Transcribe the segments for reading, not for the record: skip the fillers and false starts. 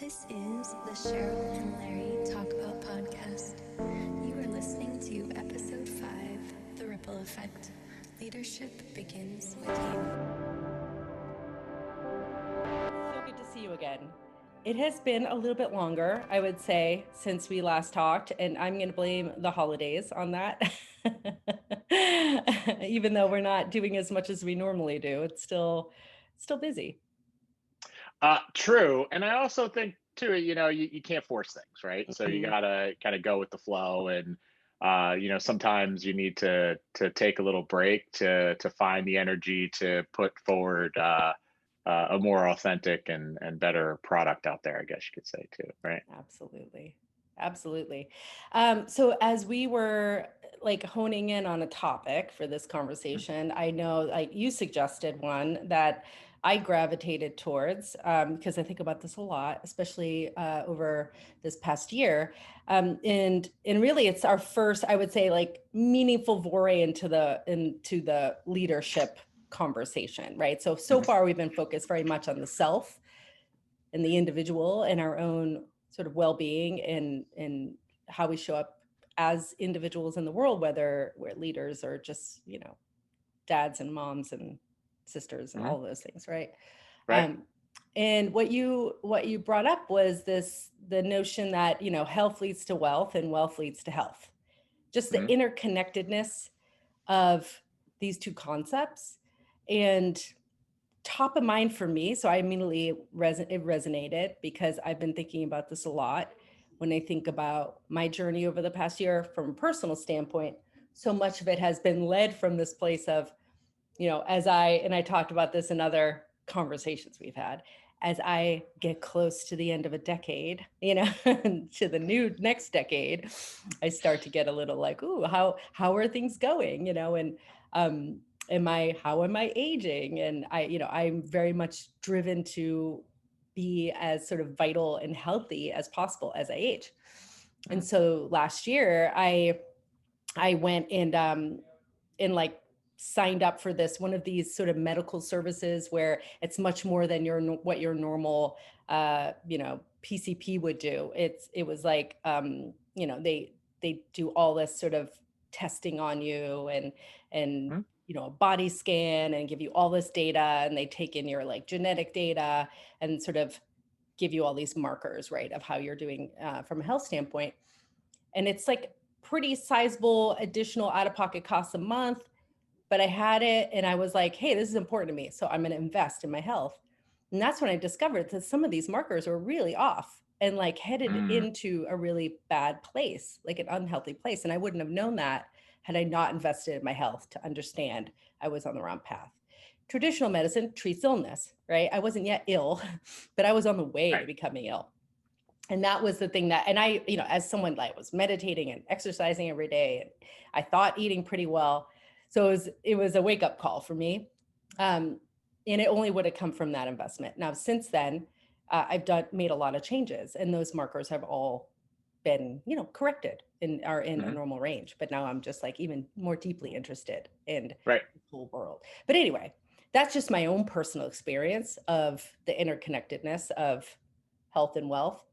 This is the Cheryl and Larry Talk About podcast. You are listening to episode 5, The Ripple Effect. Leadership begins with you. So good to see you again. It has been a little bit longer, I would say, since we last talked, and I'm going to blame the holidays on that. Even though we're not doing as much as we normally do, it's still busy. True. And I also think too, you can't force things, right? So you Mhm. gotta kind of go with the flow and sometimes you need to take a little break to find the energy to put forward a more authentic and better product out there, I guess you could say too, right? Absolutely. Absolutely. So as we were like honing in on a topic for this conversation, I know like you suggested one that I gravitated towards because I think about this a lot, especially over this past year. And really it's our first, I would say, like meaningful foray into the leadership conversation, right? So Mhm. far we've been focused very much on the self and the individual and our own sort of well-being and how we show up as individuals in the world, whether we're leaders or just, dads and moms and sisters and Mhm. all of those things, right? Right. Um, and what you brought up was the notion that, health leads to wealth and wealth leads to health. Just the Mhm. interconnectedness of these two concepts. And top of mind for me. So I immediately it resonated because I've been thinking about this a lot when I think about my journey over the past year from a personal standpoint. So much of it has been led from this place of, and I talked about this in other conversations we've had, as I get close to the end of a decade, to the new next decade, I start to get a little like, ooh, how are things going? And um how am I aging? And I'm very much driven to be as sort of vital and healthy as possible as I age. And Mhm. so last year I went and like signed up for this one of these sort of medical services where it's much more than what your normal PCP would do. It was like they do all this sort of testing on you and Mhm. a body scan and give you all this data, and they take in your like genetic data and sort of give you all these markers, right, of how you're doing from a health standpoint. And it's like pretty sizable additional out-of-pocket costs a month, but I had it and I was like, hey, this is important to me, so I'm going to invest in my health. And that's when I discovered that some of these markers were really off and like headed Mm. into a really bad place, like an unhealthy place. And I wouldn't have known that had I not invested in my health to understand I was on the wrong path. Traditional medicine treats illness, right? I wasn't yet ill, but I was on the way to Right. becoming ill. And that was the thing that, and I, as someone like was meditating and exercising every day, and I thought eating pretty well. So it was a wake up call for me. Um, and it only would have come from that investment. Now, since then, I've made a lot of changes, and those markers have all been, corrected and are in a Mhm. normal range. But now I'm just like even more deeply interested in Right. the whole world. But anyway, that's just my own personal experience of the interconnectedness of health and wealth.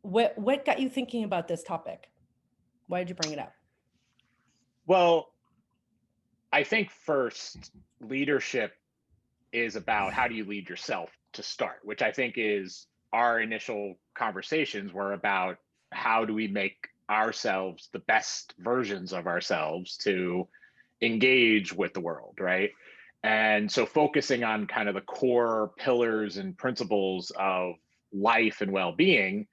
What got you thinking about this topic? Why did you bring it up? Well, I think first leadership is about how do you lead yourself to start, which I think is our initial conversations were about how do we make ourselves the best versions of ourselves to engage with the world, right? And so focusing on kind of the core pillars and principles of life and well-being,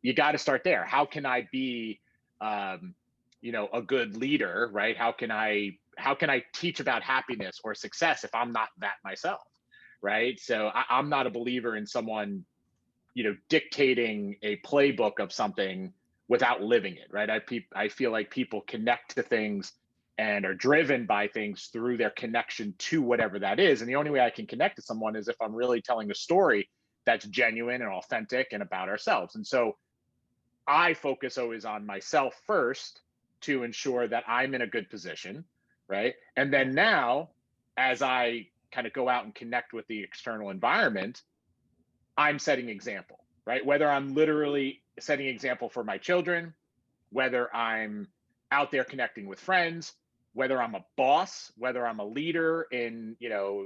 you got to start there. How can I be um, a good leader, right? How can I teach about happiness or success if I'm not that myself, right? So I'm not a believer in someone dictating a playbook of something without living it, right? I feel like people connect to things and are driven by things through their connection to whatever that is. And the only way I can connect to someone is if I'm really telling a story that's genuine and authentic and about ourselves. And so I focus always on myself first to ensure that I'm in a good position, right? And Yeah. then now, as I kind of go out and connect with the external environment, I'm setting example, right? Whether I'm literally setting example for my children, whether I'm out there connecting with friends, whether I'm a boss, whether I'm a leader in,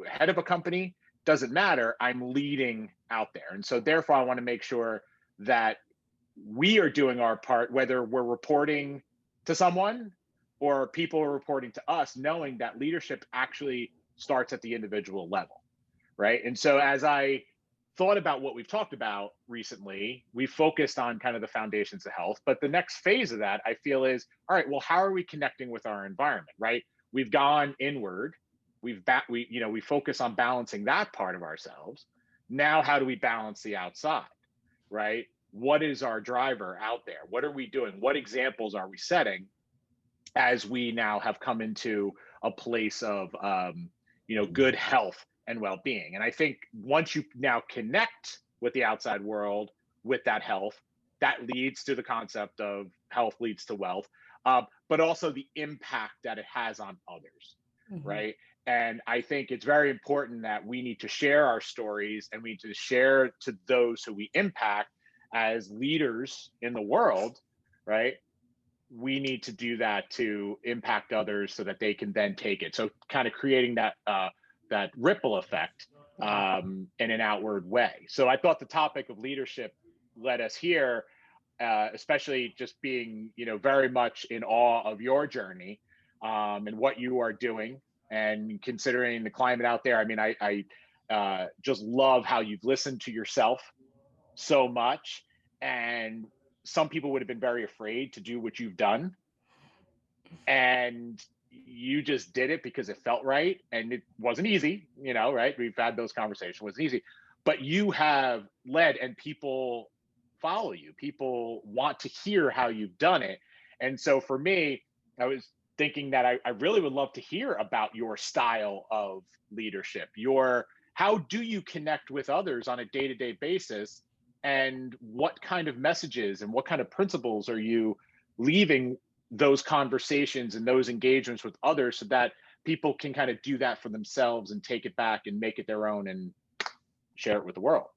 head of a company, doesn't matter. I'm leading out there. And so therefore I want to make sure that we are doing our part, whether we're reporting to someone or people are reporting to us, knowing that leadership actually starts at the individual level, right? And so as I thought about what we've talked about recently, we focused on kind of the foundations of health. But the next phase of that, I feel, is all right, well, how are we connecting with our environment, right? We've gone inward. We focus on balancing that part of ourselves. Now, how do we balance the outside, right? What is our driver out there? What are we doing? What examples are we setting as we now have come into a place of good health and well-being? And I think once you now connect with the outside world with that health, that leads to the concept of health leads to wealth, but also the impact that it has on others, right? And I think it's very important that we need to share our stories, and we need to share to those who we impact as leaders in the world, right? We need to do that to impact others so that they can then take it. So kind of creating that ripple effect in an outward way. So I thought the topic of leadership led us here, especially just being, very much in awe of your journey and what you are doing, and considering the climate out there. I mean, I just love how you've listened to yourself so much, and some people would have been very afraid to do what you've done, and you just did it because it felt right, and it wasn't easy, right? We've had those conversations. It wasn't easy, but you have led, and people follow you. People want to hear how you've done it. And so for me, I was thinking that I really would love to hear about your style of leadership. How do you connect with others on a day-to-day basis, and what kind of messages and what kind of principles are you leaving those conversations and those engagements with others, so that people can kind of do that for themselves and take it back and make it their own and share it with the world?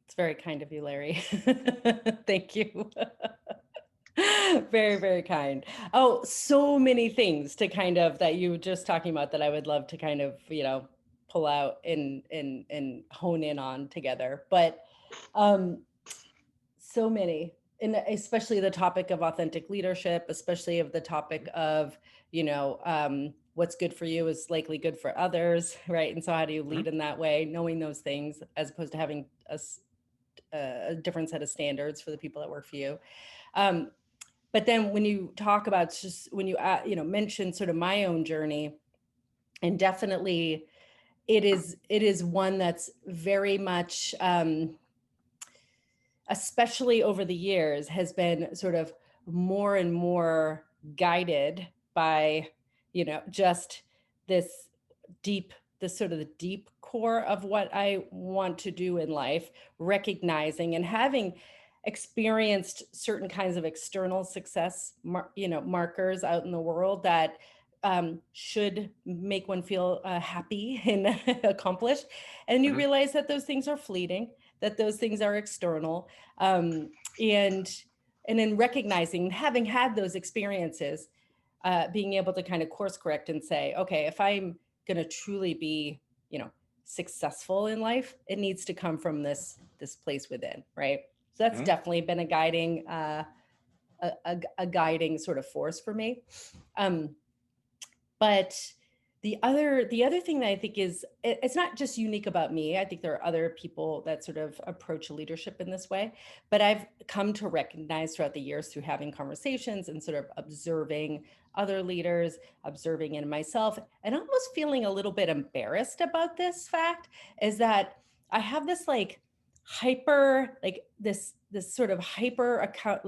It's very kind of you, Larry. Thank you. Very, very kind. Oh, so many things to kind of that you were just talking about that I would love to kind of, pull out and hone in on together. But so many, and especially the topic of authentic leadership, especially of the topic of, what's good for you is likely good for others, right? And so how do you lead in that way, knowing those things, as opposed to having a different set of standards for the people that work for you. But then when you talk about just when you mention sort of my own journey, and definitely it is one that's very much, especially over the years, has been sort of more and more guided by, just this sort of the deep core of what I want to do in life, recognizing and having experienced certain kinds of external success, markers out in the world that should make one feel happy and accomplished. And you realize that those things are fleeting, that those things are external. And in recognizing, having had those experiences, being able to kind of course correct and say, okay, if I'm going to truly be, successful in life, it needs to come from this place within, right? So that's definitely been a guiding, a guiding sort of force for me. But the other thing that I think is, it's not just unique about me. I think there are other people that sort of approach leadership in this way, but I've come to recognize throughout the years, through having conversations and sort of observing other leaders, observing in myself, and almost feeling a little bit embarrassed about this fact, is that I have this this sort of hyper account,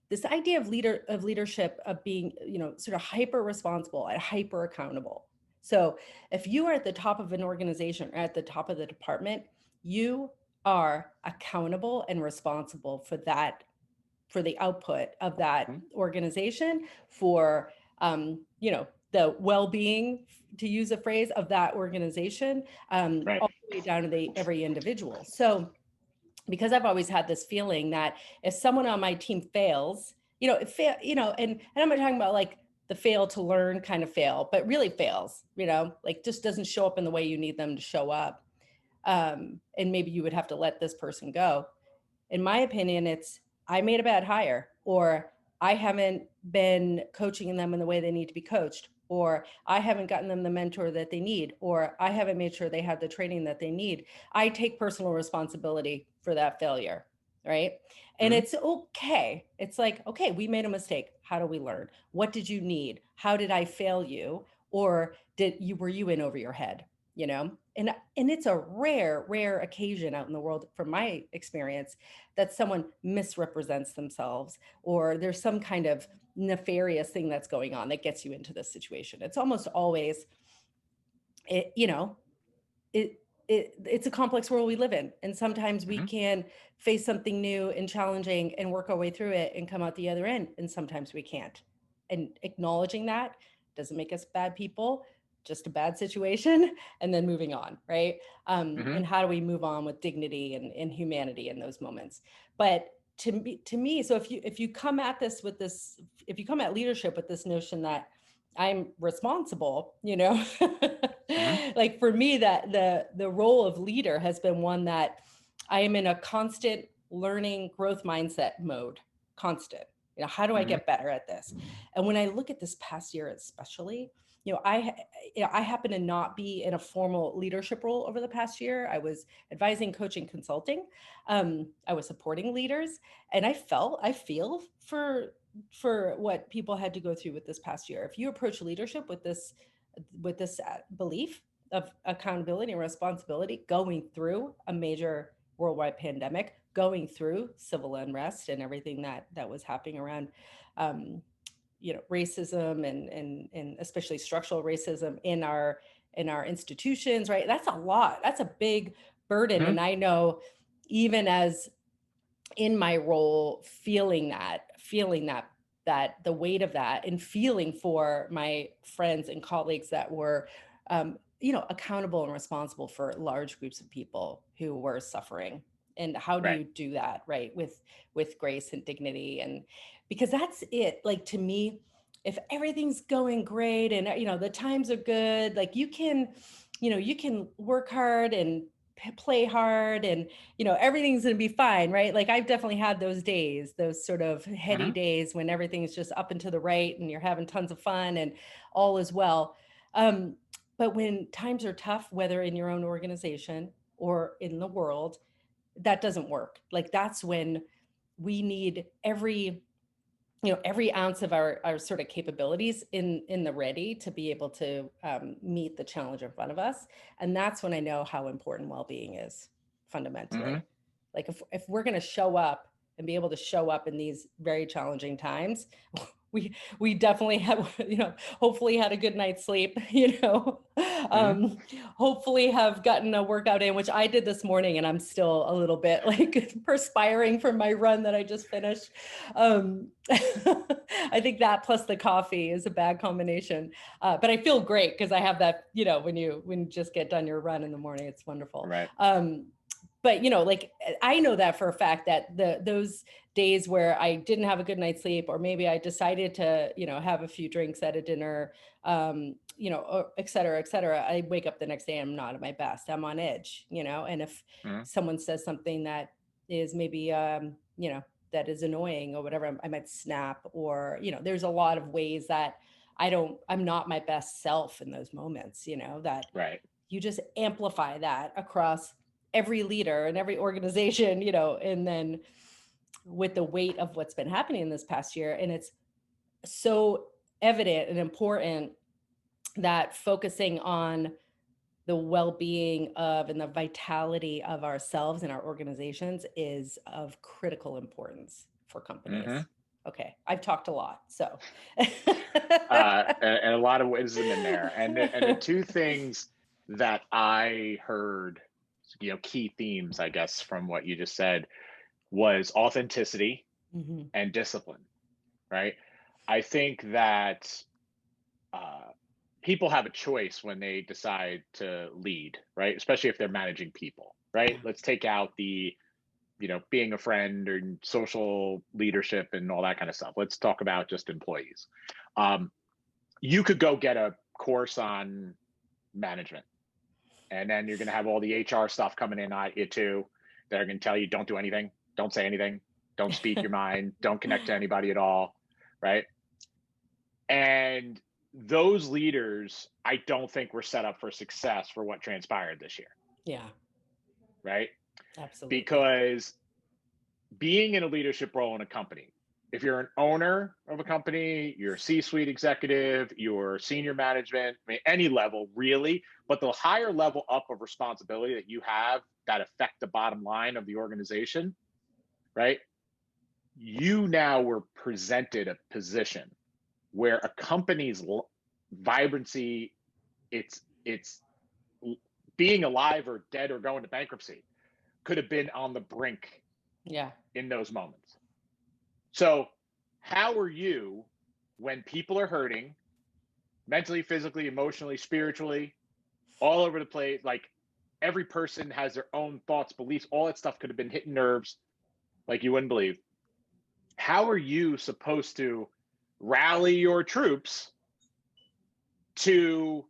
this idea of leadership, of being, sort of hyper responsible and hyper accountable. So if you are at the top of an organization or at the top of the department, you are accountable and responsible for the output of that organization, for the well-being, to use a phrase, of that organization, Right. way down to every individual. So because I've always had this feeling that if someone on my team fails, and I'm not talking about like the fail to learn kind of fail, but really fails, like just doesn't show up in the way you need them to show up. And maybe you would have to let this person go. In my opinion, it's I made a bad hire, or I haven't been coaching them in the way they need to be coached, or I haven't gotten them the mentor that they need, or I haven't made sure they have the training that they need. I take personal responsibility for that failure, right? And Mhm. it's okay. It's like, okay, we made a mistake. How do we learn? What did you need? How did I fail you? Or were you in over your head? And it's a rare occasion out in the world, from my experience, that someone misrepresents themselves, or there's some kind of nefarious thing that's going on that gets you into this situation. It's almost always it you know it it's a complex world we live in, and sometimes we Mhm. can face something new and challenging and work our way through it and come out the other end, and sometimes we can't. And acknowledging that doesn't make us bad people, just a bad situation, and then moving on, right? Mhm. And how do we move on with dignity and humanity in those moments? But to me, so if you come at this with this, if you come at leadership with this notion that I'm responsible, Mhm. like for me, that the role of leader has been one that I am in a constant learning growth mindset mode. Constant. How do I Mhm. get better at this? And when I look at this past year especially, I happen to not be in a formal leadership role over the past year. I was advising, coaching, consulting. I was supporting leaders, and I feel for what people had to go through with this past year. If you approach leadership with this belief of accountability and responsibility, going through a major worldwide pandemic, going through civil unrest and everything that was happening around, racism and especially structural racism in our institutions, right? That's a lot. That's a big burden. Mhm. And I know, even as in my role, feeling that the weight of that, and feeling for my friends and colleagues that were accountable and responsible for large groups of people who were suffering. And how do Right. you do that, right, with grace and dignity? And because that's it, like, to me, if everything's going great and the times are good, like, you can work hard and play hard, and everything's going to be fine, right? Like, I've definitely had those days, those sort of heady Mhm. days when everything's just up and to the right and you're having tons of fun and all is well. But when times are tough, whether in your own organization or in the world, that doesn't work. Like, that's when we need every ounce of our sort of capabilities in the ready to be able to meet the challenge in front of us. And that's when I know how important well-being is, fundamentally. Mhm. Like, if we're going to show up and be able to show up in these very challenging times, we definitely have, hopefully had a good night's sleep, Mhm. um, hopefully have gotten a workout in, which I did this morning, and I'm still a little bit like perspiring from my run that I just finished. I think that plus the coffee is a bad combination. But I feel great because I have that, when you just get done your run in the morning, it's wonderful. Right. But like, I know that for a fact, that those days where I didn't have a good night's sleep, or maybe I decided to, have a few drinks at a dinner, or et cetera, I wake up the next day and I'm not at my best. I'm on edge, and if Mhm. someone says something that is maybe, that is annoying or whatever, I might snap, or, there's a lot of ways that I'm not my best self in those moments, that Right. you just amplify that across every leader and every organization, and then with the weight of what's been happening in this past year. And it's so evident and important that focusing on the well-being of and the vitality of ourselves and our organizations is of critical importance for companies. Mhm. Okay, I've talked a lot, so. And a lot of wisdom in there. And the two things that I heard, key themes, I guess, from what you just said, was authenticity Mhm. and discipline. Right. I think that, uh, people have a choice when they decide to lead, right? Especially if they're managing people, right? Yeah. Let's take out the, being a friend and social leadership and all that kind of stuff. Let's talk about just employees. Um, you could go get a course on management, and then you're going to have all the HR stuff coming in at you too. They're going to tell you, don't do anything, don't say anything, don't speak your mind, don't connect to anybody at all, right? And those leaders, I don't think were set up for success for what transpired this year, Yeah, right? absolutely. Because being in a leadership role in a company, if you're an owner of a company, you're a C-suite executive, you're senior management, I mean, any level really, but the higher level up of responsibility that you have that affect the bottom line of the organization, right? You now were presented a position where a company's vibrancy, it's being alive or dead or going to bankruptcy, could have been on the brink Yeah. in those moments. So how are you when people are hurting mentally, physically, emotionally, spiritually, all over the place? Like, every person has their own thoughts, beliefs, all that stuff could have been hitting nerves like you wouldn't believe. How are you supposed to rally your troops to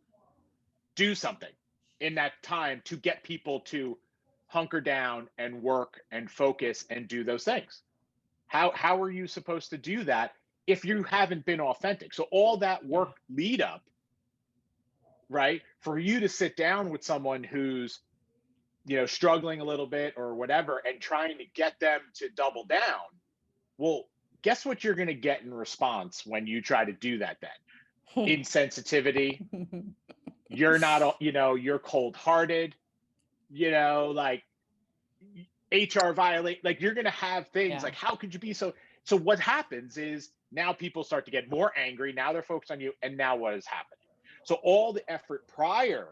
do something in that time to get people to hunker down and work and focus and do those things? How are you supposed to do that if you haven't been authentic? So all that Yeah. work lead up, right? For you to sit down with someone who's, struggling a little bit or whatever, and trying to get them to double down. Well, guess what you're going to get in response when you try to do that then? Insensitivity. You're not, you're cold hearted, like HR violate, like you're going to have things Yeah. like, how could you be so? So what happens is now people start to get more angry. Now they're focused on you. And now what is happening? So all the effort prior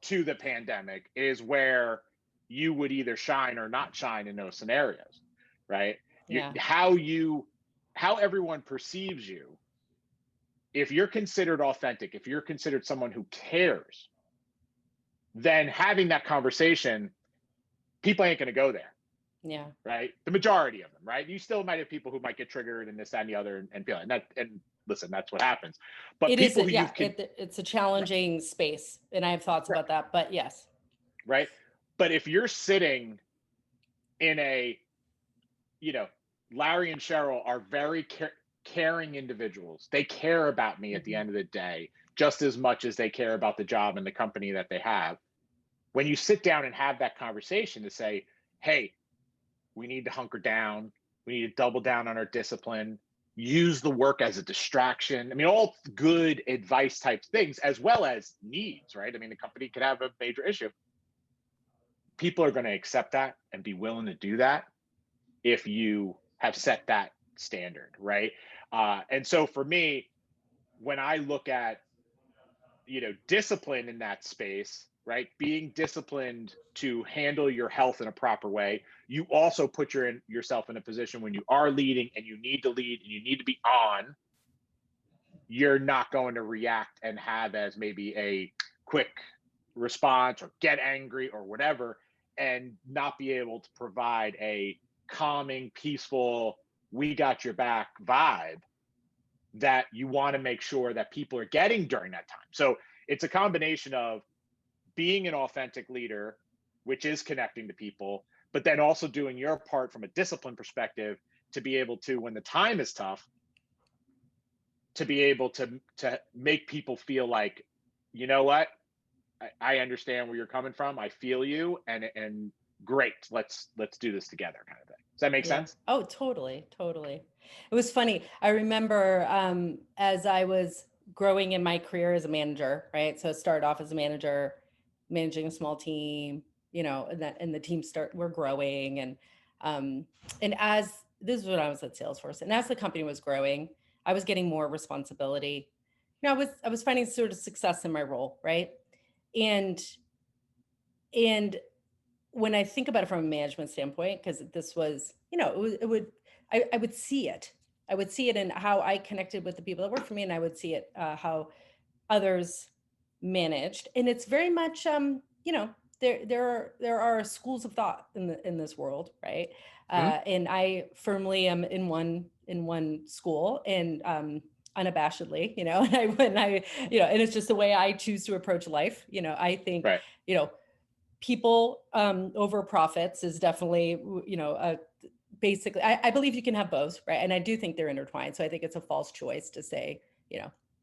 to the pandemic is where you would either shine or not shine in those scenarios, right? Yeah. How everyone perceives you, if you're considered authentic, if you're considered someone who cares, then having that conversation, people ain't going to go there, Yeah. right? The majority of them, right? You still might have people who might get triggered and this, that, and the other, and feel it. And listen, that's what happens. But It is, people who yeah, you've con- it's a challenging space, and I have thoughts right, about that, but yes. right. But if you're sitting in a, you know, Larry and Cheryl are very caring individuals. They care about me at the Mhm. end of the day just as much as they care about the job and the company that they have. When you sit down and have that conversation to say, hey, we need to hunker down, we need to double down on our discipline, use the work as a distraction. I mean, all good advice type things, as well as needs, right? I mean, the company could have a major issue. People are going to accept that and be willing to do that if you have set that standard, right? And so for me, when I look at, discipline in that space, right, being disciplined to handle your health in a proper way, you also put yourself in a position when you are leading and you need to lead and you need to be on. You're not going to react and have as maybe a quick response or get angry or whatever, and not be able to provide a calming, peaceful, we got your back vibe that you want to make sure that people are getting during that time. So it's a combination of being an authentic leader, which is connecting to people, but then also doing your part from a discipline perspective to be able to, when the time is tough, to be able to make people feel like, you know what, I understand where you're coming from. I feel you, and great. Let's do this together, kind of thing. Does that make Yeah. sense? Oh, totally, totally. It was funny. I remember as I was growing in my career as a manager, right? So I started off as a manager, managing a small team, and the team we're growing, um, and as this is when I was at Salesforce, and as the company was growing, I was getting more responsibility. I was finding sort of success in my role, right? And and when I think about it from a management standpoint, because this was, I would see it. I would see it in how I connected with the people that work for me, and I would see it how others managed. And it's very much, there are schools of thought in this world, right? Mhm. And I firmly am in one school, and unabashedly, and and it's just the way I choose to approach life. I think, Right. people over profits is definitely, basically, I believe you can have both, right? And I do think they're intertwined. So I think it's a false choice to say,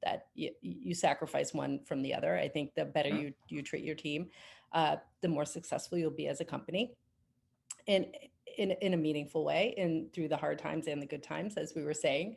that you sacrifice one from the other. I think the better Mhm. you treat your team, the more successful you'll be as a company, and in a meaningful way, and through the hard times and the good times, as we were saying.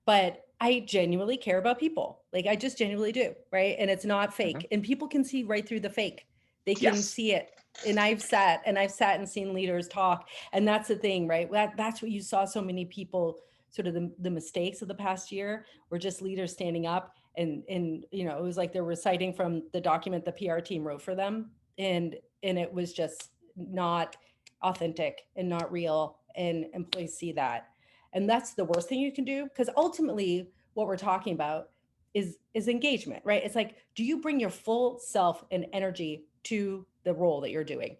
But I genuinely care about people. Like, I just genuinely do, right? And it's not Mhm. fake. And people can see right through the fake. They can Yes. see it. And I've sat and seen leaders talk. And that's the thing, right? That's what you saw so many people, sort of the mistakes of the past year were just leaders standing up, and it was like they're reciting from the document the PR team wrote for them. And it was just not authentic and not real, and employees see that. And that's the worst thing you can do, because ultimately what we're talking about is engagement, right? It's like, do you bring your full self and energy to the role that you're doing?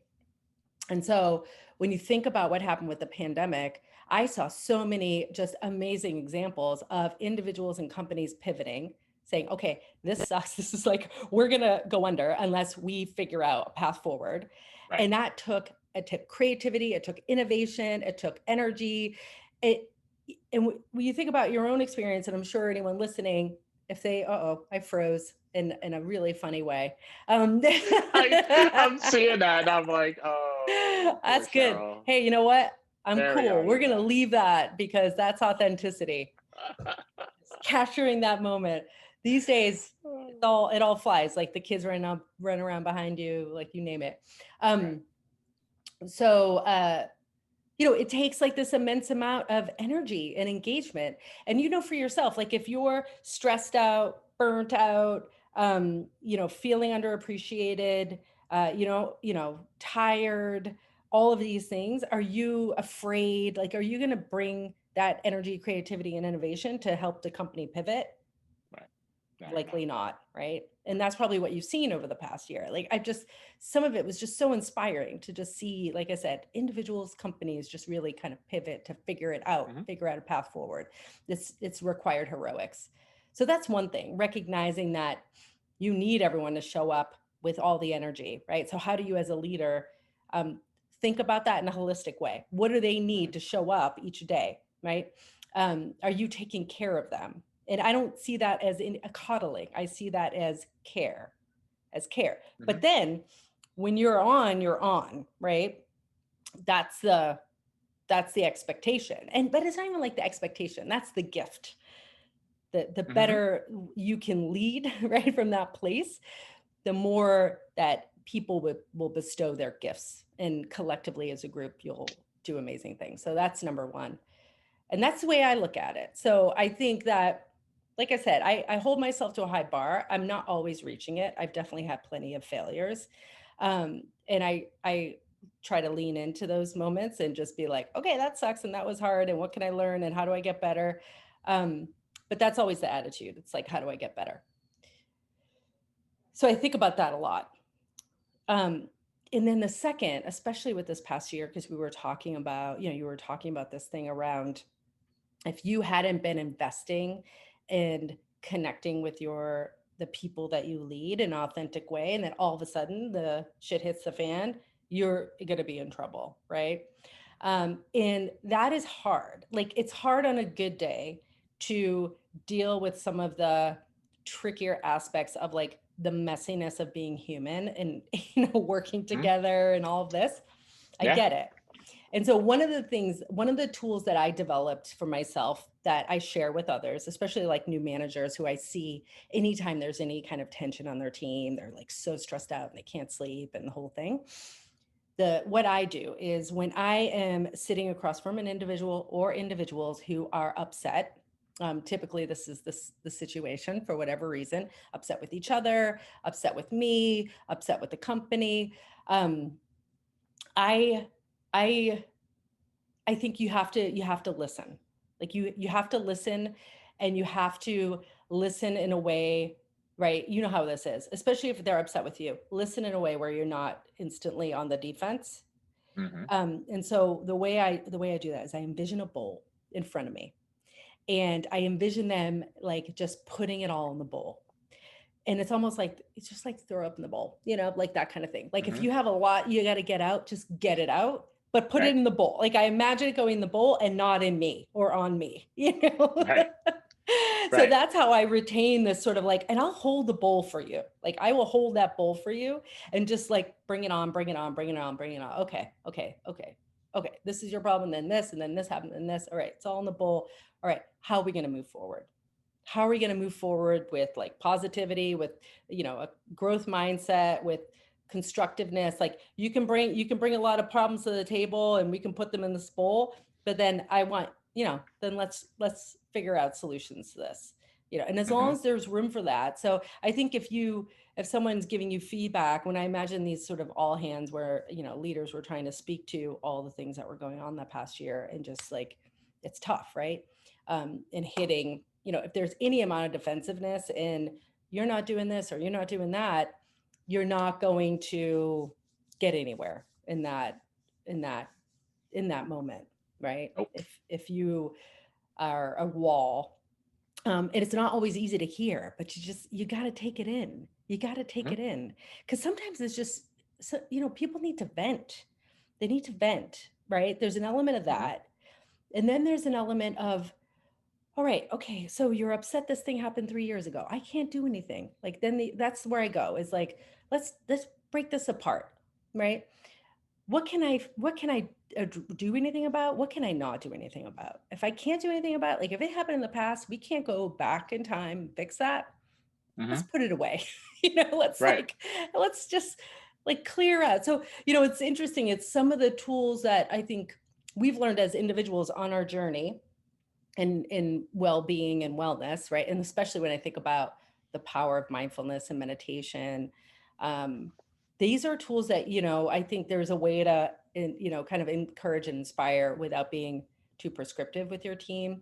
And so when you think about what happened with the pandemic, I saw so many just amazing examples of individuals and companies pivoting, saying, okay, this sucks. This is like, we're going to go under unless we figure out a path forward. Right. And it took creativity, it took innovation, it took energy. It, and when you think about your own experience, and I'm sure anyone listening, if they, I froze in a really funny way. I'm seeing that and I'm like, oh, poor That's good. Cheryl. Hey, you know what? I'm There we cool. are. We're You're going to back. leave that, because that's authenticity. Capturing that moment. These days, it all flies. Like the kids run around behind you, like you name it. Right. Um, so it takes like this immense amount of energy and engagement. And for yourself, like if you're stressed out, burnt out, feeling underappreciated, tired, all of these things, are you afraid? Like, are you going to bring that energy, creativity, and innovation to help the company pivot? Right. No, you're not. Likely not, right? And Right. that's probably what you've seen over the past year. Like, some of it was just so inspiring to just see, like I said, individuals, companies just really kind of pivot to Mhm. figure out a path forward. It's required heroics. So that's one thing, recognizing that you need everyone to show up with all the energy, right? So how do you, as a leader, um, think about that in a holistic way? What do they need Mhm. to show up each day, right? Are you taking care of them? And I don't see that as in a coddling. I see that as care. But Mhm. then when you're on, right? That's the expectation. But it's not even like the expectation. That's the gift. The Mhm. better you can lead, right, from that place, the more that people will bestow their gifts, and collectively as a group you'll do amazing things. So that's number one. And that's the way I look at it. So I think that, like I said, I hold myself to a high bar. I'm not always reaching it. I've definitely had plenty of failures. And I try to lean into those moments and just be like, okay, that sucks. And that was hard. And what can I learn? And how do I get better? Um, but that's always the attitude. It's like, how do I get better? So I think about that a lot. Um, and then the second, especially with this past year, because we were talking about, you were talking about this thing around, if you hadn't been investing and connecting with the people that you lead in an authentic way, and then all of a sudden the shit hits the fan, you're going to be in trouble, right? And that is hard. Like, it's hard on a good day to deal with some of the trickier aspects of like the messiness of being human, and working Mhm. together and all of this. I Yeah. get it. And so one of the tools that I developed for myself that I share with others, especially like new managers who I see anytime there's any kind of tension on their team, they're like so stressed out and they can't sleep and the whole thing. What I do is, when I am sitting across from an individual or individuals who are upset, typically this is the situation for whatever reason, upset with each other, upset with me, upset with the company. Um, I I I think you have to listen. Like, you have to listen, and you have to listen in a way right? You know how this is, especially if they're upset with you. Listen in a way where you're not instantly on the defense. Mm-hmm. And so the way I do that is I envision a bowl in front of me, and I envision them like just putting it all in the bowl. And it's almost like it's just like throw up in the bowl, like that kind of thing. Like if Mm-hmm. you have a lot you got to get out, just get it out, but put it Right. in the bowl. Like I imagine it going in the bowl and not in me or on me, you know? Right. So Right. that's how I retain this sort of like, and I'll hold the bowl for you. Like I will hold that bowl for you and just like bring it on, bring it on, bring it on, bring it on. Okay, okay, okay, okay. This is your problem, and then this happened, and this. All right, it's all in the bowl. All right, how are we going to move forward? How are we going to move forward with like positivity, with a growth mindset, with constructiveness? Like you can bring a lot of problems to the table and we can put them in this bowl, but then I want, then let's figure out solutions to this. And as Mm-hmm. long as there's room for that. So I think if someone's giving you feedback, when I imagine these sort of all hands where leaders were trying to speak to all the things that were going on that past year, and just like it's tough, right? And hitting, if there's any amount of defensiveness and you're not doing this or you're not doing that, you're not going to get anywhere in that in that moment, right? Nope. If you are a wall, and it's not always easy to hear, but you got to take it in. You got to take Mm-hmm. it in, because sometimes it's just so, people need to vent. They need to vent, right? There's an element of Mm-hmm. that, and then there's an element of, all right, okay, so you're upset this thing happened 3 years ago. I can't do anything. Like then that's where I go, is like, let's break this apart, right? What can I do anything about? What can I not do anything about? If I can't do anything about, like if it happened in the past, we can't go back in time and fix that. Mm-hmm. Let's put it away. Let's Right. let's just like clear out. So, it's interesting. It's some of the tools that I think we've learned as individuals on our journey in well-being and wellness, right? And especially when I think about the power of mindfulness and meditation, um, these are tools that I think there's a way to kind of encourage and inspire without being too prescriptive with your team.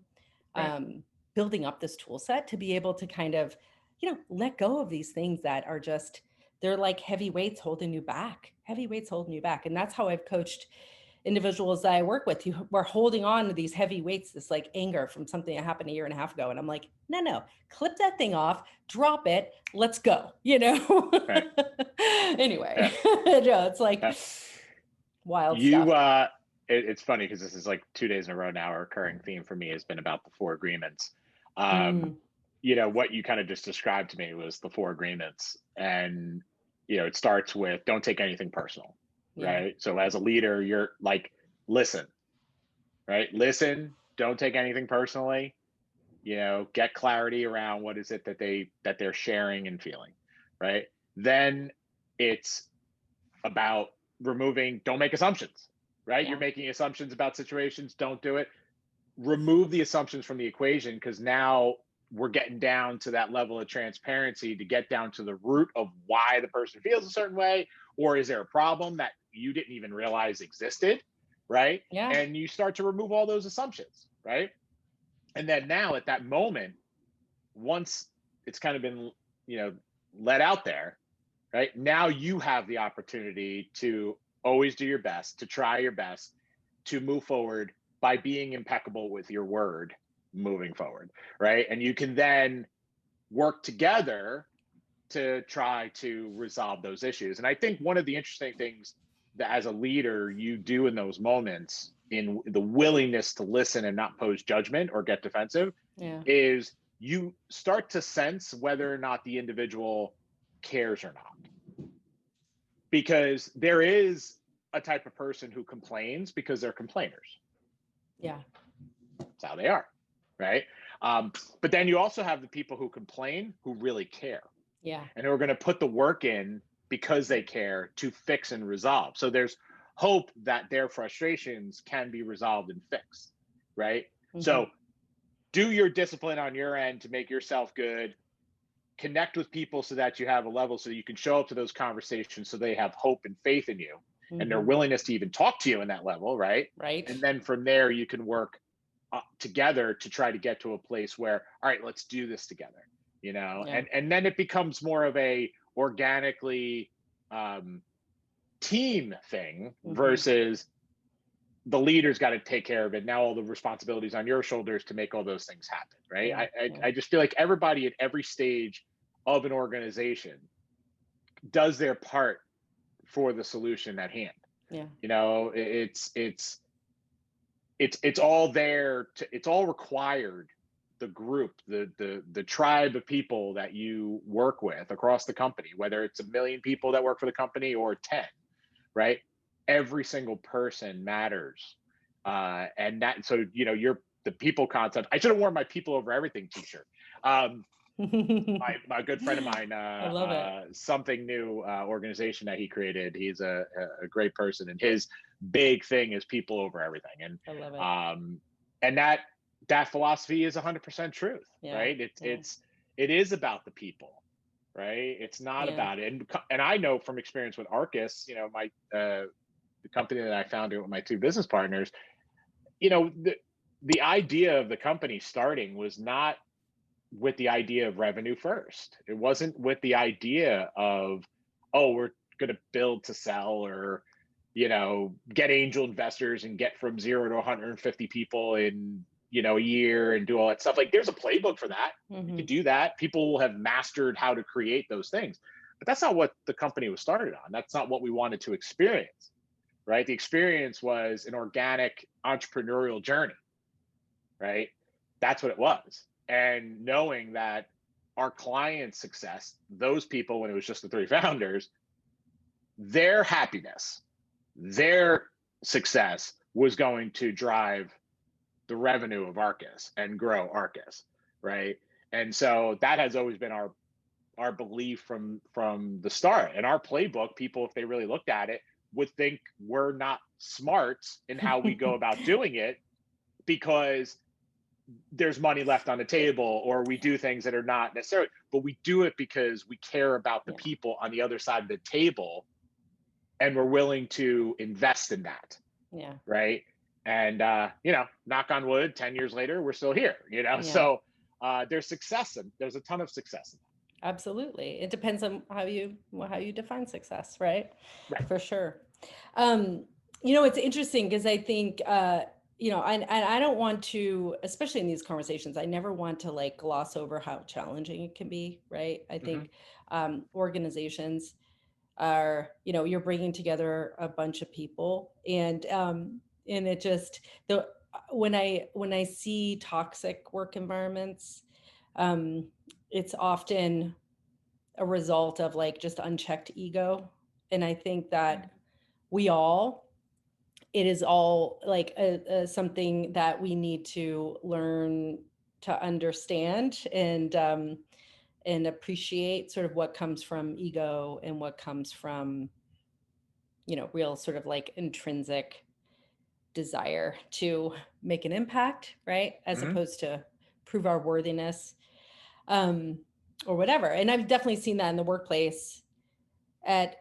Right. Building up this tool set to be able to kind of let go of these things that are just, they're like heavy weights holding you back, and that's how I've coached individuals that I work with who were holding on to these heavy weights, this like anger from something that happened a year and a half ago. And I'm like, no, clip that thing off, drop it, let's go, Right. Anyway, Yeah. it's like Yeah. wild You stuff. it's funny because this is like 2 days in a row now. Our recurring theme for me has been about the four agreements. Um, Mm, what you kind of just described to me was the four agreements. And it starts with don't take anything personal, yeah. right? So as a leader, you're like, listen, right? Listen, don't take anything personally. Get clarity around what is it that they're sharing and feeling, right? Then it's about removing, don't make assumptions, right? You're Yeah. making assumptions about situations, don't do it. Remove the assumptions from the equation, because now we're getting down to that level of transparency to get down to the root of why the person feels a certain way, or is there a problem that you didn't even realize existed, right? Yeah. And you start to remove all those assumptions, right? And then now at that moment, once it's kind of been, let out there, right? Now you have the opportunity to always do your best, to try your best, to move forward by being impeccable with your word moving forward, right? And you can then work together to try to resolve those issues. And I think one of the interesting things that as a leader you do in those moments, in the willingness to listen and not pose judgment or get defensive, Yeah. is you start to sense whether or not the individual cares or not. Because there is a type of person who complains because they're complainers. Yeah. That's how they are, right? But then you also have the people who complain who really care Yeah. and who are going to put the work in because they care to fix and resolve. So there's hope that their frustrations can be resolved and fixed, right? Mhm. So do your discipline on your end to make yourself good. Connect with people so that you have a level so you can show up to those conversations so they have hope and faith in you and their Mhm. willingness to even talk to you in that level, right? Right. And then from there, you can work together to try to get to a place where, all right, let's do this together. Yeah. and then it becomes more of a organically team thing versus the leader's got to take care of it. Now all the responsibilities on your shoulders to make all those things happen, right? Yeah. I just feel like everybody at every stage of an organization does their part for the solution at hand. Yeah. It's all there it's all required. The group, the tribe of people that you work with across the company, whether it's 1 million people that work for the company or 10, right? Every single person matters. And that, so, you're the people concept. I should have worn my people over everything t-shirt. My good friend of mine, I love it. Something New organization that he created. He's a great person, and his big thing is people over everything. And I love it. And that philosophy is 100% truth, right? It is about the people, right? It's not about it. And I know from experience with Arcus, my the company that I founded with my 2 business partners, the idea of the company starting was not with the idea of revenue first. It wasn't with the idea of, oh, we're going to build to sell, or get angel investors and get from 0 to 150 people in a year and do all that stuff. Like, there's a playbook for that. You can do that. People have mastered how to create those things, but that's not what the company was started on. That's not what we wanted to experience, right? The experience was an organic entrepreneurial journey, right? That's what it was. And knowing that our clients' success, those people, when it was just the 3 founders, their happiness, their success was going to drive the revenue of Arcus and grow Arcus, right? And so that has always been our belief from the start. And our playbook, people, if they really looked at it, would think we're not smart in how we go about doing it, because there's money left on the table, or we do things that are not necessary, but we do it because we care about the people on the other side of the table, and we're willing to invest in that. Yeah. Right. And, knock on wood, 10 years later, we're still here, so there's success, and there's a ton of success in that. Absolutely. It depends on how you define success, right? Right. For sure. It's interesting because I think, and I don't want to, especially in these conversations, I never want to like gloss over how challenging it can be, right? I think organizations are, you're bringing together a bunch of people, and it just, when I see toxic work environments, it's often a result of like just unchecked ego. And I think that it is all like something that we need to learn to understand and appreciate sort of what comes from ego and what comes from, real sort of like intrinsic desire to make an impact, right? As opposed to prove our worthiness, or whatever. And I've definitely seen that in the workplace at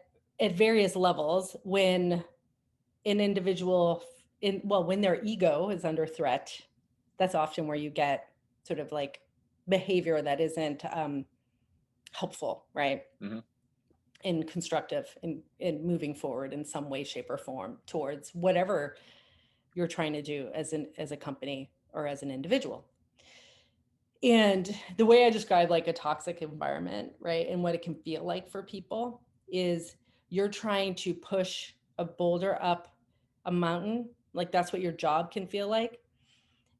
various levels, when an individual when their ego is under threat. That's often where you get sort of like behavior that isn't helpful, right? And constructive in moving forward in some way, shape, or form towards whatever you're trying to do as a company or as an individual. And the way I describe like a toxic environment, right, and what it can feel like for people is you're trying to push a boulder up a mountain. Like, that's what your job can feel like.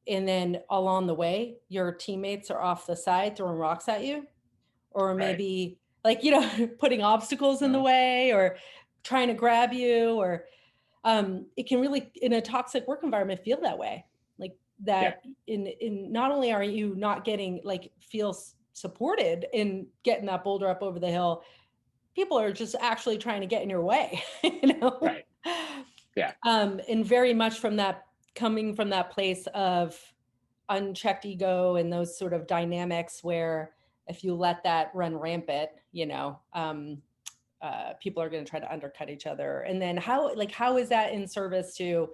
And then along the way, your teammates are off the side throwing rocks at you, or maybe like, putting obstacles in the way, or trying to grab you, or it can really, in a toxic work environment, feel that way. Like that in not only are you not getting feel supported in getting that boulder up over the hill, people are just actually trying to get in your way, Right. Yeah. And very much coming from that place of unchecked ego and those sort of dynamics where if you let that run rampant, people are going to try to undercut each other. And then how is that in service to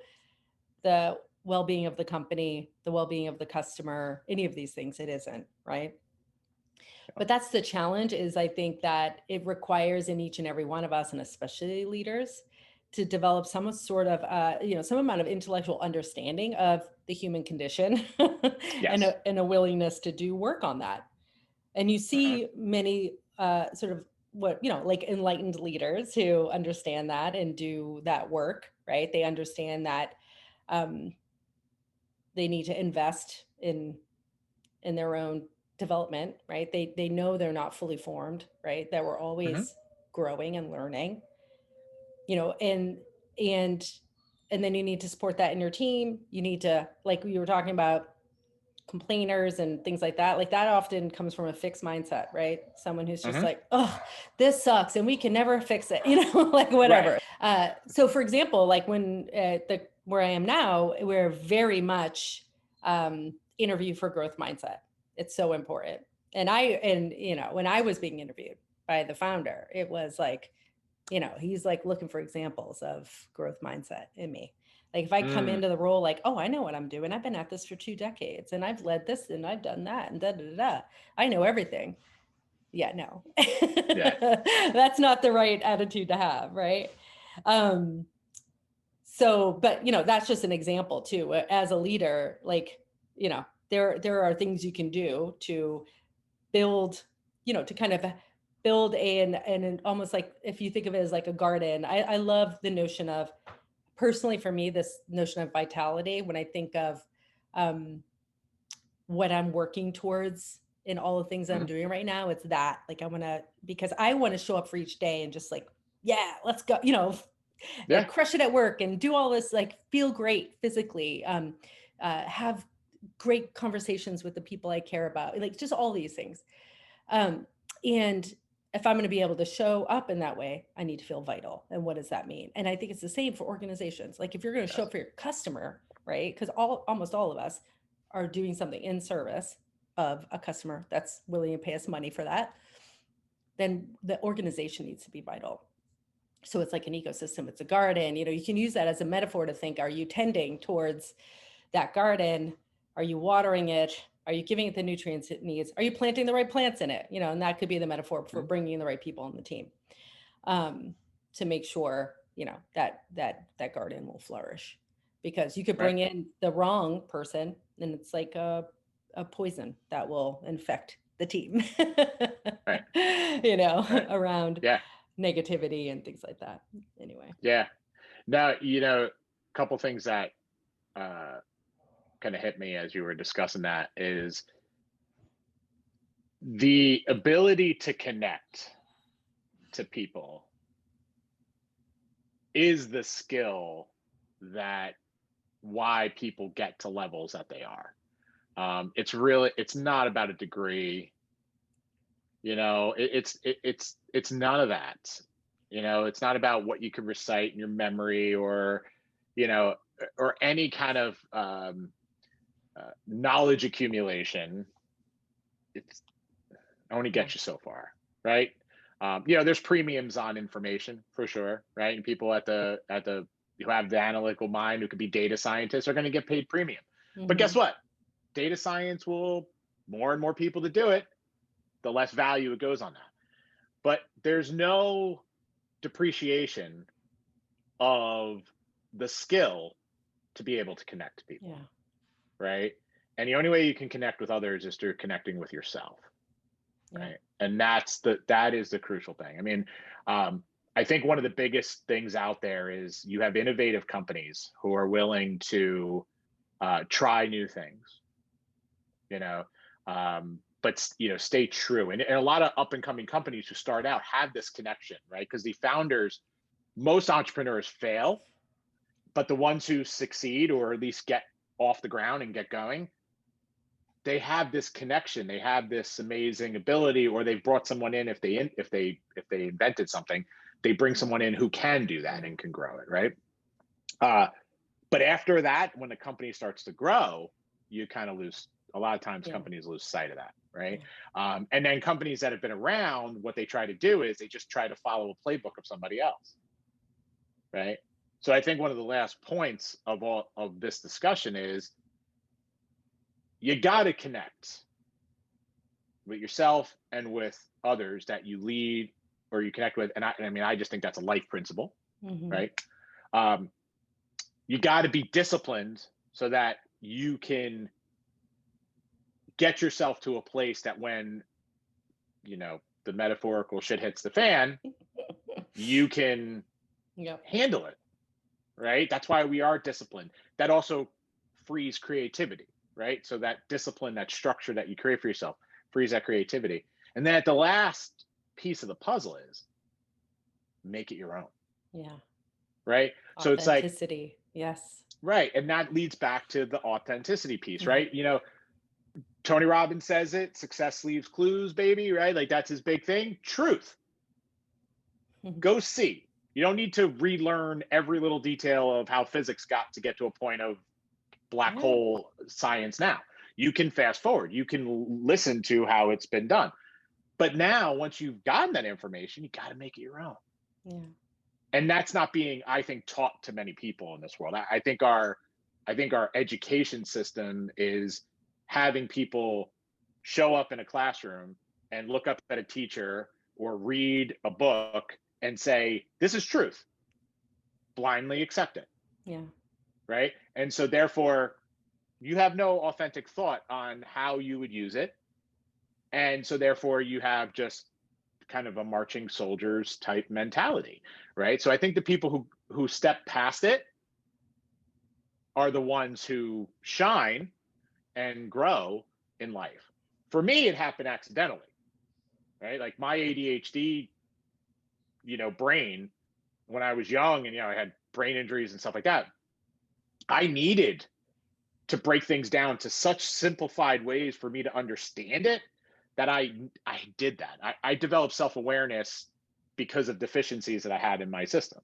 the well-being of the company, the well-being of the customer, any of these things? It isn't, right? But that's the challenge, is I think that it requires in each and every one of us, and especially leaders, to develop some sort of, some amount of intellectual understanding of the human condition Yes. and a willingness to do work on that. And you Uh-huh. see many sort of like enlightened leaders who understand that and do that work, right? They understand that um, they need to invest in their own development, right? They know they're not fully formed, right? That we're Hmm. always growing and learning, and and and then you need to support that in your team. You need to, like we were talking about, complainers and things like that. Like that often comes from a fixed mindset, right? Someone who's just Hmm. like, oh, this sucks and we can never fix it, like Right. whatever. So for example, like when where I am now, we're very much interview for growth mindset. It's so important. And when I was being interviewed by the founder, it was like, he's like looking for examples of growth mindset in me. Like if I come Mm. into the role like, oh, I know what I'm doing. I've been at this for 2 decades and I've led this and I've done that and da da da. Da. I know everything. Yeah, no. Yeah. That's not the right attitude to have, right? Um, but that's just an example too. As a leader, like, there are things you can do to build, to kind of build and almost like, if you think of it as like a garden. I love the notion of, personally for me, this notion of vitality. When I think of um, what I'm working towards in all the things I'm Hmm. doing right now, it's that, like, because I want to show up for each day and just like, yeah, let's go, Yeah. crush it at work and do all this, like feel great physically, have great conversations with the people I care about, like just all these things. Um, and if I'm going to be able to show up in that way, I need to feel vital. And what does that mean? And I think it's the same for organizations. Like if you're going to show Yes. up for your customer, right? Because almost all of us are doing something in service of a customer that's willing to pay us money for that, then the organization needs to be vital. So it's like an ecosystem, it's a garden. You can use that as a metaphor to think, are you tending towards that garden? Are you watering it? Are you giving it the nutrients it needs? Are you planting the right plants in it? And that could be the metaphor for Mhm. bringing the right people on the team, to make sure, that garden will flourish. Because you could Right. bring in the wrong person and it's like a poison that will infect the team, Right. Right. around Yeah. negativity and things like that. Anyway. Yeah. Now, a couple things that uh, kind of hit me as you were discussing that is the ability to connect to people is the skill that why people get to levels that they are. It's not about a degree. It's none of that. It's not about what you can recite in your memory, you know, or any kind of knowledge accumulation. It's only Yeah. gets you so far, right? There's premiums on information for sure, right? And people at the who have the analytical mind, who could be data scientists, are going to get paid premium. But guess Hmm. what? Data science will, more and more people to do it, the less value it goes on that. But there's no depreciation of the skill to be able to connect to people, Yeah. right? And the only way you can connect with others is through connecting with yourself, Yeah. right? And that is the crucial thing. I mean, I think one of the biggest things out there is you have innovative companies who are willing to try new things, you know, but stay true. And a lot of up and coming companies who start out have this connection, right? Because the founders, most entrepreneurs fail, but the ones who succeed, or at least get off the ground and get going, they have this connection, they have this amazing ability, or they've brought someone in. If they invented something, they bring someone in who can do that Yeah. and can grow it, right? uh, but after that, when the company starts to grow, you kind of lose, a lot of times Yeah. companies lose sight of that, Yeah. right? And then companies that have been around, what they try to do is they just try to follow a playbook of somebody else, right? So I think one of the last points of all of this discussion is, you got to connect with yourself and with others that you lead or you connect with. And I mean, I just think that's a life principle, Mm-hmm. right? Um, you got to be disciplined so that you can get yourself to a place that when, the metaphorical shit hits the fan, you can Yep. handle it, right? That's why we are disciplined. That also frees creativity, right? So that discipline, that structure that you create for yourself frees that creativity. And then at the last piece of the puzzle is make it your own, Yeah. right? So it's like, Authenticity. Yes. right. And that leads back to the authenticity piece, Mhm. right? Tony Robbins says it, success leaves clues, baby, right? Like that's his big thing. Truth. Go see. You don't need to relearn every little detail of how physics got to get to a point of black Yeah. hole science now. You can fast forward. You can listen to how it's been done. But now, once you've gotten that information, you got to make it your own. Yeah. And that's not being, I think, taught to many people in this world. I think our education system is having people show up in a classroom and look up at a teacher or read a book and say, this is truth, blindly accept it, Yeah. right? And so therefore, you have no authentic thought on how you would use it. And so therefore, you have just kind of a marching soldiers type mentality, right? So I think the people who step past it are the ones who shine and grow in life. For me, it happened accidentally, right? Like my ADHD, brain when I was young and, I had brain injuries and stuff like that. I needed to break things down to such simplified ways for me to understand it that I did that. I developed self-awareness because of deficiencies that I had in my system,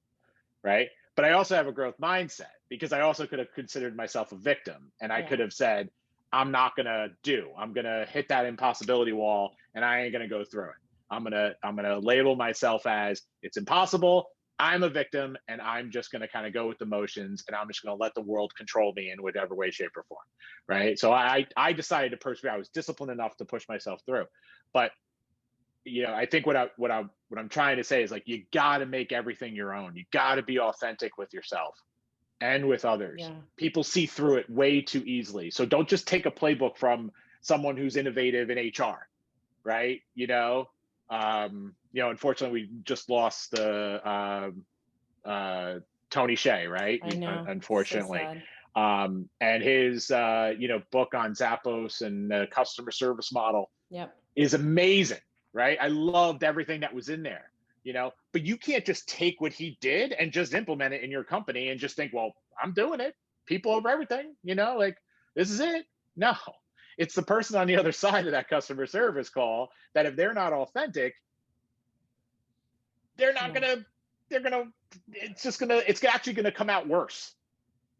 right? But I also have a growth mindset because I also could have considered myself a victim and I Yeah. could have said, I'm not gonna I'm gonna hit that impossibility wall and I ain't gonna go through it. I'm gonna label myself as it's impossible. I'm a victim and I'm just gonna kind of go with the motions and I'm just gonna let the world control me in whatever way, shape, or form. Right. So I decided to persevere. I was disciplined enough to push myself through. But I think what I'm trying to say is like you gotta make everything your own. You gotta be authentic with yourself and with others. Yeah. People see through it way too easily. So don't just take a playbook from someone who's innovative in HR, right? Unfortunately, we just lost the Tony Shea, right? I know. So Unfortunately. sad. And his, book on Zappos and the customer service model Yep. is amazing, right? I loved everything that was in there, but you can't just take what he did and just implement it in your company and just think, well, I'm doing it. People over everything, like this is it. No, it's the person on the other side of that customer service call that if they're not authentic, they're not Yeah. it's actually gonna come out worse.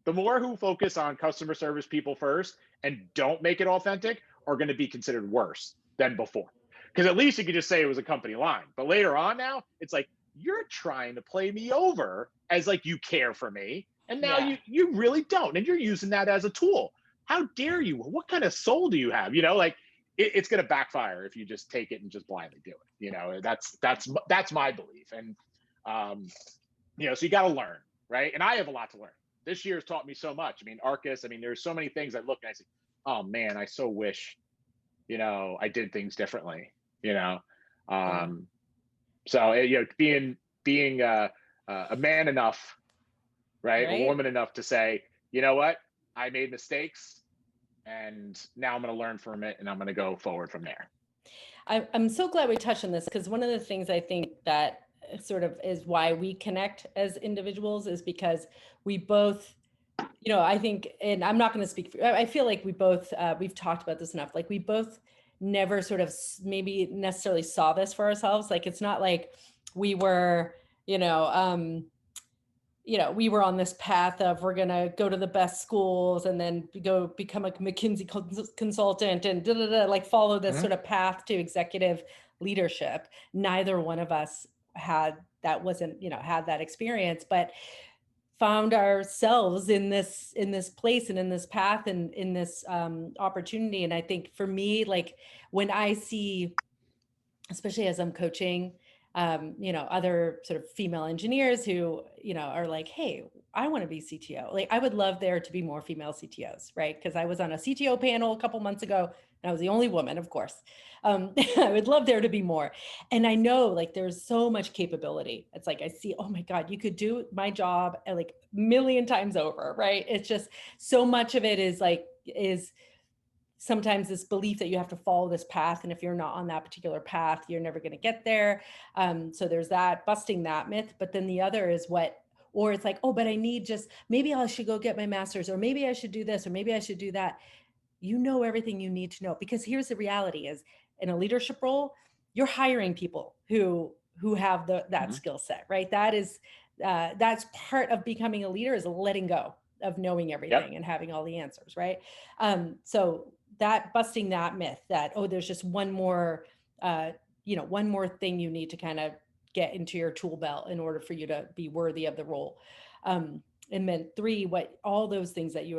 The more who focus on customer service people first and don't make it authentic are going to be considered worse than before. Because at least you could just say it was a company line. But later on now, it's like, you're trying to play me over as like you care for me. And now Yeah. you really don't. And you're using that as a tool. How dare you? What kind of soul do you have? Like it's going to backfire if you just take it and just blindly do it. That's my belief. And, so you got to learn, right? And I have a lot to learn. This year has taught me so much. I mean, Arcus, there's so many things I look and I say, oh man, I so wish, I did things differently, Yeah. So, being a man enough, right? A Right. woman enough to say, you know what, I made mistakes and now I'm going to learn from it and I'm going to go forward from there. I'm so glad we touched on this because one of the things I think that sort of is why we connect as individuals is because we both, I think, and I'm not going to speak for, I feel like we both, we've talked about this enough. Like we both never sort of maybe necessarily saw this for ourselves. Like it's not like we were, we were on this path of we're going to go to the best schools and then go become a McKinsey consultant and like follow this sort of path to executive leadership. Neither one of us had that experience, but found ourselves in this place and in this path and in this opportunity. And I think for me, like when I see, especially as I'm coaching, other sort of female engineers who, are like, hey, I want to be CTO. Like, I would love there to be more female CTOs, right? Because I was on a CTO panel a couple months ago, and I was the only woman, of course. I would love there to be more. And I know, like, there's so much capability. It's like, I see, oh my God, you could do my job like a million times over, right? It's just so much of it is sometimes this belief that you have to follow this path. And if you're not on that particular path, you're never going to get there. So there's that, busting that myth. But then the other is or it's like, oh, but maybe I should go get my master's, or maybe I should do this, or maybe I should do that. You know everything you need to know, because here's the reality is, in a leadership role, you're hiring people who have that skill set, right? That's part of becoming a leader, is letting go of knowing everything and having all the answers, right? So that, busting that myth that, oh, there's just one more thing you need to kind of get into your tool belt in order for you to be worthy of the role. And then 3, what all those things that you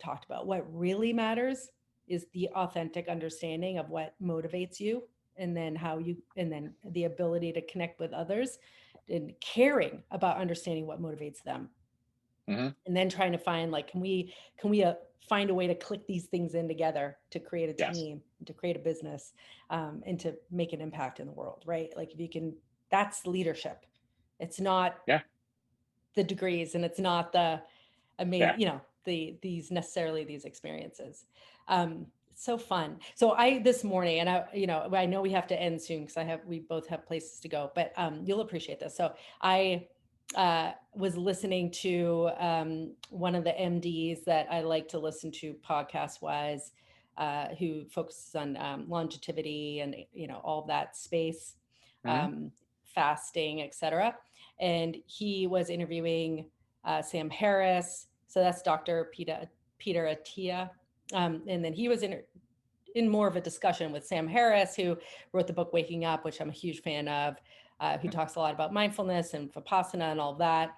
talked about, what really matters is the authentic understanding of what motivates you, and then the ability to connect with others and caring about understanding what motivates them. And then trying to find, like, can we find a way to click these things in together to create a team, to create a business, and to make an impact in the world, right? Like, if you can, that's leadership. It's not the degrees, and it's not these experiences. It's so fun. So this morning, and I know we have to end soon because we both have places to go, but you'll appreciate this. So I was listening to one of the MDs that I like to listen to podcast wise, who focuses on longevity and all that space, fasting, etc. And he was interviewing Sam Harris. So that's Dr. Peter Attia. And then he was in more of a discussion with Sam Harris, who wrote the book Waking Up, which I'm a huge fan of, who talks a lot about mindfulness and Vipassana and all that.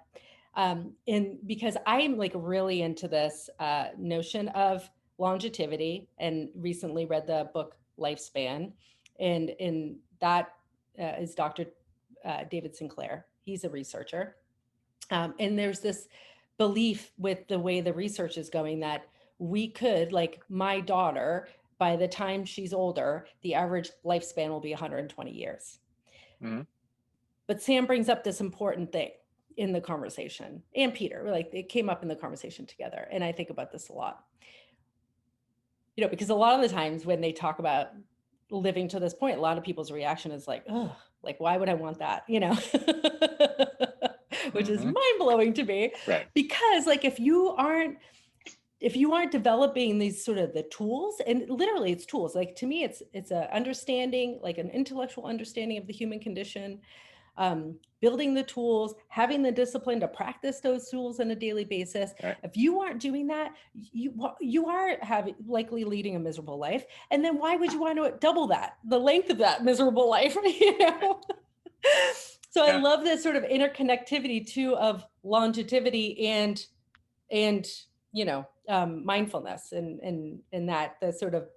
And because I'm like really into this notion of longevity, and recently read the book Lifespan, and that is Dr. David Sinclair. He's a researcher. And there's this belief with the way the research is going that we could, like my daughter, by the time she's older, the average lifespan will be 120 years. But Sam brings up this important thing in the conversation, and Peter, like, it came up in the conversation together. And I think about this a lot, because a lot of the times when they talk about living to this point, a lot of people's reaction is like, oh, like, why would I want that? Which is mind-blowing to me, right? Because, like, if you aren't developing these sort of the tools, and literally it's tools, like, to me, it's a understanding, like an intellectual understanding of the human condition, building the tools, having the discipline to practice those tools on a daily basis. Right. If you aren't doing that, you are likely leading a miserable life. And then why would you want to double the length of that miserable life? So I love this sort of interconnectivity too of longevity and mindfulness, and that the sort of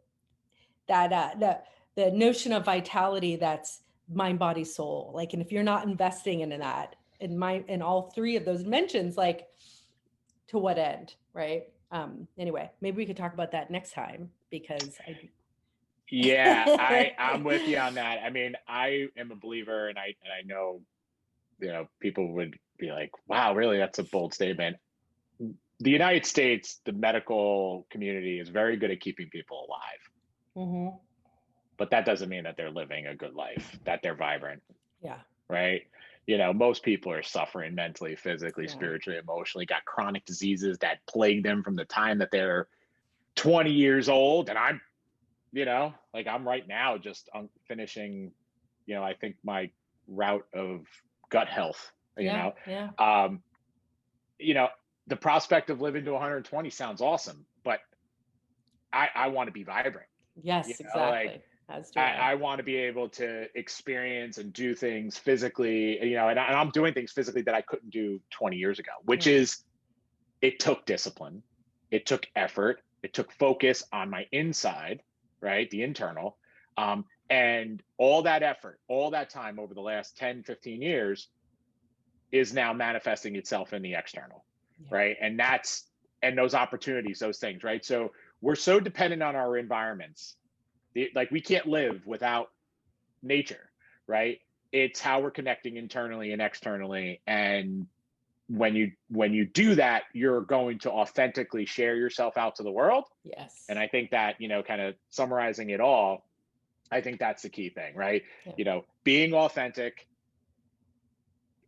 that the notion of vitality that's mind, body, soul. Like, and if you're not investing in that, in all 3 of those dimensions, like, to what end, right? Anyway, maybe we could talk about that next time, because I'm with you on that. I mean, I am a believer, and I know, people would be like, wow, really? That's a bold statement. The United States, the medical community is very good at keeping people alive. But that doesn't mean that they're living a good life, that they're vibrant. Yeah. Right. Most people are suffering mentally, physically, spiritually, emotionally, got chronic diseases that plague them from the time that they're 20 years old. And I'm, I'm right now just finishing, I think my route of gut health, the prospect of living to 120 sounds awesome, but I want to be vibrant. Yes, exactly. Like, As do I. I want to be able to experience and do things physically, and I'm doing things physically that I couldn't do 20 years ago, which is, it took discipline, it took effort, it took focus on my inside, right? The internal. And all that effort, all that time over the last 10, 15 years is now manifesting itself in the external, right? And those opportunities, those things, right? So we're so dependent on our environments. Like, we can't live without nature, right? It's how we're connecting internally and externally. And when you do that, you're going to authentically share yourself out to the world. Yes. And I think that, kind of summarizing it all, I think that's the key thing, right? Being authentic.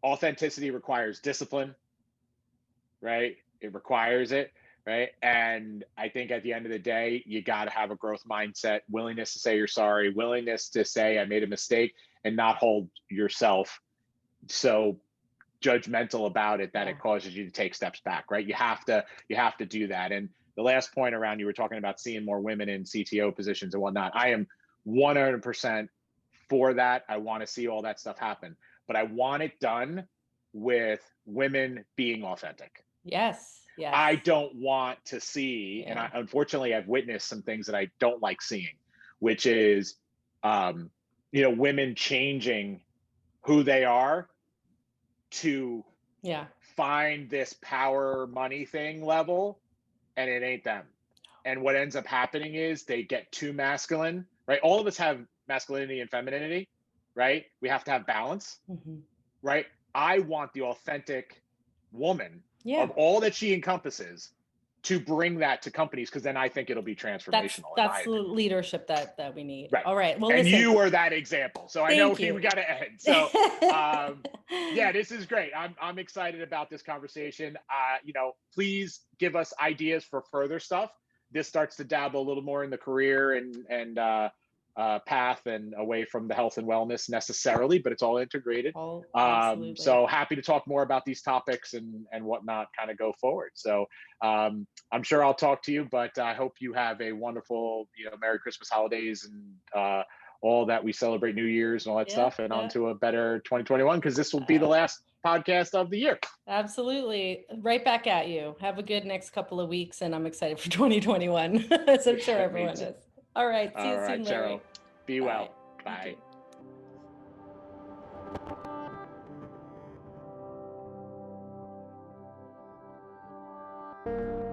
Authenticity requires discipline, right? It requires it, right? And I think at the end of the day, you got to have a growth mindset, willingness to say you're sorry, willingness to say I made a mistake, and not hold yourself so judgmental about it that it causes you to take steps back, right? You have to do that. And the last point around, you were talking about seeing more women in CTO positions and whatnot. I am 100% for that. I want to see all that stuff happen, but I want it done with women being authentic. Yes. I don't want to see, and unfortunately I've witnessed some things that I don't like seeing, which is, women changing who they are to find this power money thing level, and it ain't them. And what ends up happening is they get too masculine, right? All of us have masculinity and femininity, right? We have to have balance, right? I want the authentic woman of all that she encompasses to bring that to companies, because then I think it'll be transformational. That's the leadership that we need. Right. All right. Well, and listen, you are that example. So I know we got to end. So this is great. I'm excited about this conversation. Please give us ideas for further stuff. This starts to dabble a little more in the career and path and away from the health and wellness necessarily, but it's all integrated. So happy to talk more about these topics and whatnot kind of go forward. So I'm sure I'll talk to you, but I hope you have a wonderful, Merry Christmas, holidays, and all that. We celebrate New Year's and all that stuff, and on to a better 2021, because this will be the last podcast of the year. Absolutely. Right back at you. Have a good next couple of weeks, and I'm excited for 2021, as I'm sure everyone is. All right. See you soon, Larry. Cheryl. Be well. Bye. You too.